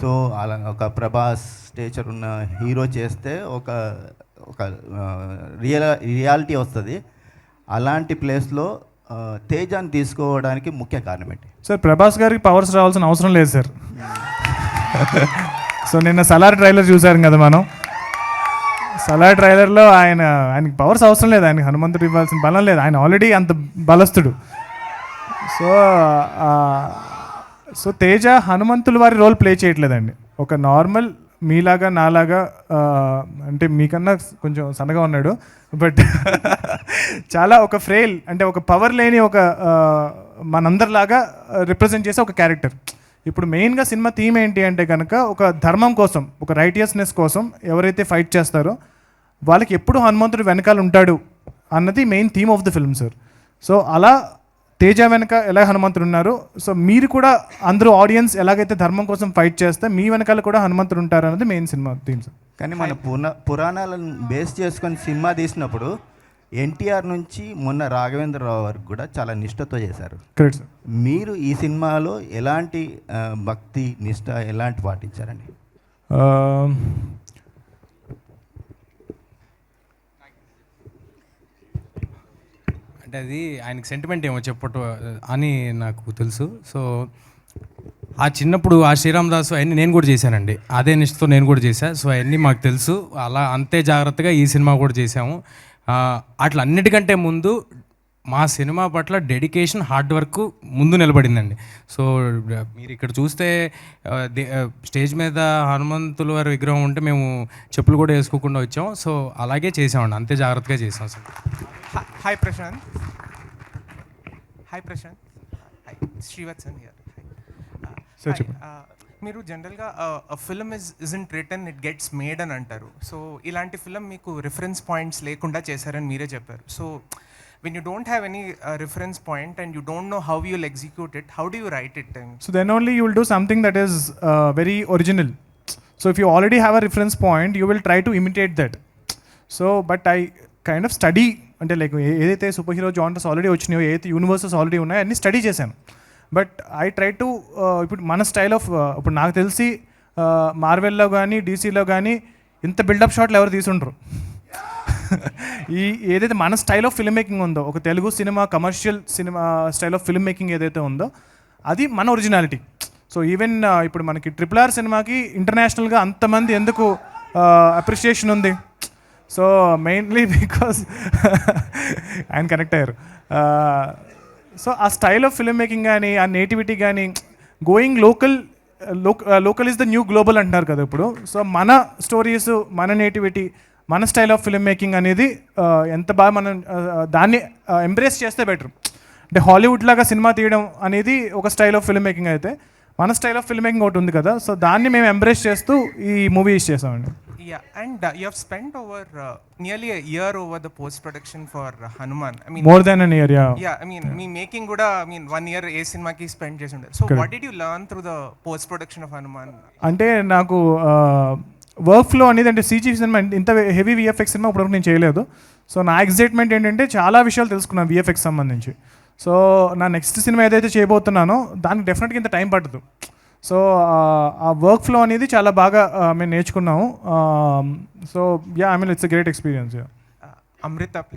So అలా ఒక Prabhas stature ఉన్న హీరో చేస్తే ఒక ఒక రియాలిటీ వస్తుంది. అలాంటి ప్లేస్లో తేజాన్ని తీసుకోవడానికి ముఖ్య కారణం ఏంటి సార్? ప్రభాస్ గారికి పవర్స్ రావాల్సిన అవసరం లేదు సార్. సో నిన్న సలార్ ట్రైలర్ చూసారు కదా మనం. సలార్ ట్రైలర్లో ఆయనకి పవర్స్ అవసరం లేదు, ఆయనకి హనుమంతుడు ఇవ్వాల్సిన బలం లేదు, ఆయన ఆల్రెడీ అంత బలస్తుడు. సో తేజ హనుమంతుల వారి రోల్ ప్లే చేయట్లేదండి. ఒక నార్మల్ మీలాగా నాలాగా, అంటే మీకన్నా కొంచెం సన్నగా ఉన్నాడు, బట్ చాలా ఒక ఫ్రేల్, అంటే ఒక పవర్ లేని ఒక మనందరిలాగా రిప్రజెంట్ చేసే ఒక క్యారెక్టర్. ఇప్పుడు మెయిన్గా సినిమా థీమ్ ఏంటి అంటే కనుక ఒక ధర్మం కోసం, ఒక రైటియస్నెస్ కోసం ఎవరైతే ఫైట్ చేస్తారో వాళ్ళకి ఎప్పుడు హనుమంతుడు వెనకాల ఉంటాడు అన్నది main theme of the film sir. So అలా తేజ వెనక ఎలా హనుమంతుడు ఉన్నారు, సో మీరు కూడా అందరూ ఆడియన్స్ ఎలాగైతే ధర్మం కోసం ఫైట్ చేస్తే మీ వెనకాల కూడా హనుమంతుడు ఉంటారు అన్నది మెయిన్ సినిమా థీమ్ సార్. కానీ మన పురాణాలను బేస్ చేసుకొని సినిమా తీసినప్పుడు ఎన్టీఆర్ నుంచి మొన్న రాఘవేంద్రరావు వరకు కూడా చాలా నిష్ఠతో చేశారు. Correct sir. మీరు ఈ సినిమాలో ఎలాంటి భక్తి నిష్ఠ ఎలాంటి పాటించారండి? అంటే అది ఆయనకి సెంటిమెంట్ ఏమో చెప్పటం అని నాకు తెలుసు. సో ఆ చిన్నప్పుడు ఆ శ్రీరామ్ దాసు అవన్నీ నేను కూడా చేశానండి, అదే నిష్ఠతో నేను కూడా చేశాను. సో అవన్నీ మాకు తెలుసు. అలా అంతే జాగ్రత్తగా ఈ సినిమా కూడా చేసాము. అట్లా అన్నిటికంటే ముందు మా సినిమా పట్ల డెడికేషన్, హార్డ్ వర్క్ ముందు నిలబడిందండి. సో మీరు ఇక్కడ చూస్తే స్టేజ్ మీద హనుమంతుల వారి విగ్రహం ఉంటే మేము చెప్పులు కూడా వేసుకోకుండా వచ్చాం. సో అలాగే చేసామండి, అంతే జాగ్రత్తగా చేసాం sir. Hi Prashant. Hi Prashant. Hi Srivatsan here. మీరు జనరల్గా film isn't written, it gets made అని అంటారు. సో ఇలాంటి ఫిల్మ్ మీకు రిఫరెన్స్ పాయింట్స్ లేకుండా చేశారని మీరే చెప్పారు. So when you don't have any reference point and you don't know how you'll execute it, how do you write it? So then only you will do something that is very original. So if you already have a reference point, you will try to imitate that. So but I kind of study, అంటే like ఏదైతే super hero genres already వచ్చినాయో, ఏదైతే universes already ఉన్నాయో అన్నీ study చేశాను. But I try to ఇప్పుడు మన style of, ఇప్పుడు నాకు తెలిసి మార్వెల్లో కానీ డీసీలో కానీ ఇంత బిల్డప్ షాట్లు ఎవరు తీసుండ్రు. ఈ ఏదైతే మన స్టైల్ ఆఫ్ ఫిల్మ్ మేకింగ్ ఉందో, ఒక Telugu cinema commercial cinema style of film making ఏదైతే ఉందో అది మన ఒరిజినాలిటీ. సో ఈవెన్ ఇప్పుడు మనకి RRR సినిమాకి ఇంటర్నేషనల్గా అంతమంది ఎందుకు అప్రిషియేషన్ ఉంది? సో మెయిన్లీ బికాస్ ఆయన కనెక్ట్ అయ్యారు. సో ఆ స్టైల్ ఆఫ్ ఫిల్మ్ మేకింగ్ కానీ, ఆ నేటివిటీ కానీ, going local is the new global అంటున్నారు కదా ఇప్పుడు. సో మన స్టోరీస్, మన నేటివిటీ, మన స్టైల్ ఆఫ్ ఫిల్మ్ మేకింగ్ అనేది ఎంత బాగా మనం దాన్ని ఎంబ్రేస్ చేస్తే బెటర్. అంటే హాలీవుడ్ లాగా సినిమా తీయడం అనేది ఒక స్టైల్ ఆఫ్ ఫిల్మ్ మేకింగ్ అయితే, మన స్టైల్ ఆఫ్ ఫిల్మ్ మేకింగ్ ఒకటి ఉంది కదా. సో దాన్ని మేము ఎంబ్రేస్ చేస్తూ ఈ మూవీస్ చేసామండి. Yeah, and you have spent over nearly a year over the post-production for Hanuman. I mean, more than a year, yeah. Yeah, I mean, me making kuda, I mean, 1 year ఏ సినిమాకి spend చేసి ఉంటారు. So what did you learn through the post-production of Hanuman? అంటే నాకు work flow అనేది, అంటే CG cinema ఇంత heavy VFX cinema ఇప్పటివరకు నేను చేయలేదు. సో నా ఎగ్జైట్మెంట్ ఏంటంటే చాలా విషయాలు తెలుసుకున్నాను VFX సంబంధించి. సో నా నెక్స్ట్ సినిమా ఏదైతే చేయబోతున్నానో దానికి డెఫినెట్గా ఇంత టైం పడుతుంది. సో ఆ వర్క్ ఫ్లో అనేది చాలా బాగా మేము నేర్చుకున్నాము. So yeah, I mean it's a great experience. Amrita, please.